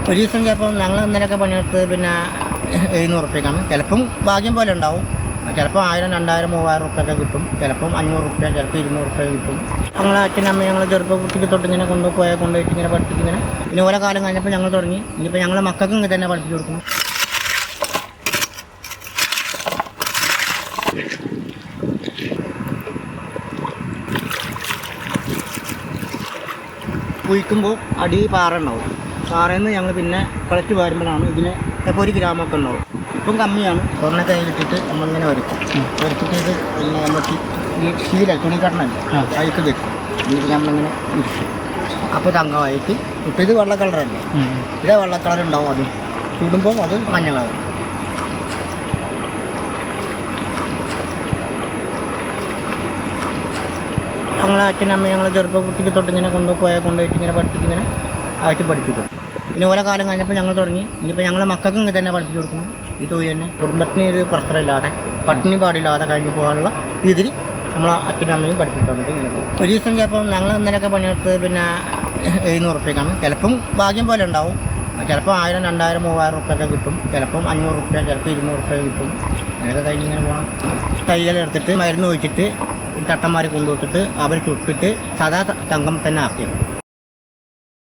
ഒരു ദിവസം ചിലപ്പോൾ ഞങ്ങൾ ഇന്നലെയൊക്കെ പണിയെടുത്ത് പിന്നെ 700 റുപ്യക്കാണ്. ചിലപ്പം ഭാഗ്യം പോലെ ഉണ്ടാവും. ചിലപ്പോൾ 1000, 2000, 3000 റുപ്യൊക്കെ കിട്ടും. ചിലപ്പം 500 റുപ്യ, ചിലപ്പോൾ 200 റുപ്യ കിട്ടും. ഞങ്ങളെ അച്ഛനമ്മ ഞങ്ങൾ ചെറുപ്പക്കുട്ടിക്ക് തൊട്ട് ഇങ്ങനെ കൊണ്ടുപോയിട്ട് ഇങ്ങനെ പഠിപ്പിച്ചിങ്ങനെ പിന്നെ ഓരോ കാലം കഴിഞ്ഞപ്പോൾ ഞങ്ങൾ തുടങ്ങി. ഇനിയിപ്പോൾ ഞങ്ങളെ മക്കൾക്കും ഇങ്ങനെ തന്നെ പഠിപ്പിച്ചു കൊടുക്കണം. കുഴിക്കുമ്പോൾ അടി പാറ ഉണ്ടാവും. പാറയിൽ നിന്ന് ഞങ്ങൾ പിന്നെ കളച്ച് വാരുമ്പോഴാണ് ഇതിന് ഇപ്പോൾ 1 ഗ്രാമൊക്കെ ഉണ്ടാവും. ഇപ്പം കമ്മിയാണ്. സ്വർണ്ണ കയ്യിലിട്ടിട്ട് നമ്മളിങ്ങനെ വരയ്ക്കും. വരച്ചിട്ട് ഇത് പിന്നെ നമ്മൾ ഈ ശീല തുണിക്കടനല്ലേ അതിലേക്ക് വെക്കും. എന്നിട്ട് നമ്മളിങ്ങനെ ഇരിക്കും. അപ്പോൾ തങ്കമായിട്ട് ഇപ്പം ഇത് വെള്ള കളറല്ലേ, ഇതേ വെള്ള കളർ ഉണ്ടാവും. അത് ചുടുമ്പോൾ അത് മഞ്ഞ കളർ. ഞങ്ങളെ അച്ഛനമ്മ ഞങ്ങൾ ചെറുപ്പക്കുട്ടിക്ക് തൊട്ട് ഇങ്ങനെ കൊണ്ടുപോയിട്ട് ഇങ്ങനെ പഠിപ്പിച്ചിങ്ങനെ ആയിട്ട് പഠിപ്പിക്കും. പിന്നെ ഓരോ കാലം കഴിഞ്ഞപ്പോൾ ഞങ്ങൾ തുടങ്ങി. ഇനിയിപ്പോൾ ഞങ്ങളെ മക്കൾക്കും ഇങ്ങനെ തന്നെ പഠിപ്പിച്ചു കൊടുക്കണം. ഈ തൊഴിൽ തന്നെ കുടുംബത്തിന് ഒരു പ്രശ്നമില്ലാതെ പട്ടിണി പാടില്ലാതെ കഴിഞ്ഞു പോകാനുള്ള രീതിയിൽ നമ്മളെ അച്ഛനും അമ്മയും പഠിപ്പിക്കാൻ വേണ്ടി ഇങ്ങനെ പോകും. ഒരു ദിവസം ചിലപ്പോൾ ഞങ്ങൾ ഇന്നലെയൊക്കെ പണിയെടുത്ത് പിന്നെ 700 റുപ്യക്കാണ്. ചിലപ്പം ഭാഗ്യം പോലെ ഉണ്ടാവും. ചിലപ്പോൾ 1000, 2000, 3000 റുപ്യൊക്കെ കിട്ടും. ചിലപ്പം 500 റുപ്യ, ചിലപ്പോൾ 200 റുപ്യ കിട്ടും. അങ്ങനെയൊക്കെ കഴിഞ്ഞിങ്ങനെ പോകണം. തൈകളെടുത്തിട്ട് മരുന്ന് ഒഴിച്ചിട്ട് ചട്ടന്മാർ കൊണ്ടുപോയിട്ട് അവർ ചുട്ടിട്ട് സാധാ തങ്കം തന്നെ ആക്കിയത്.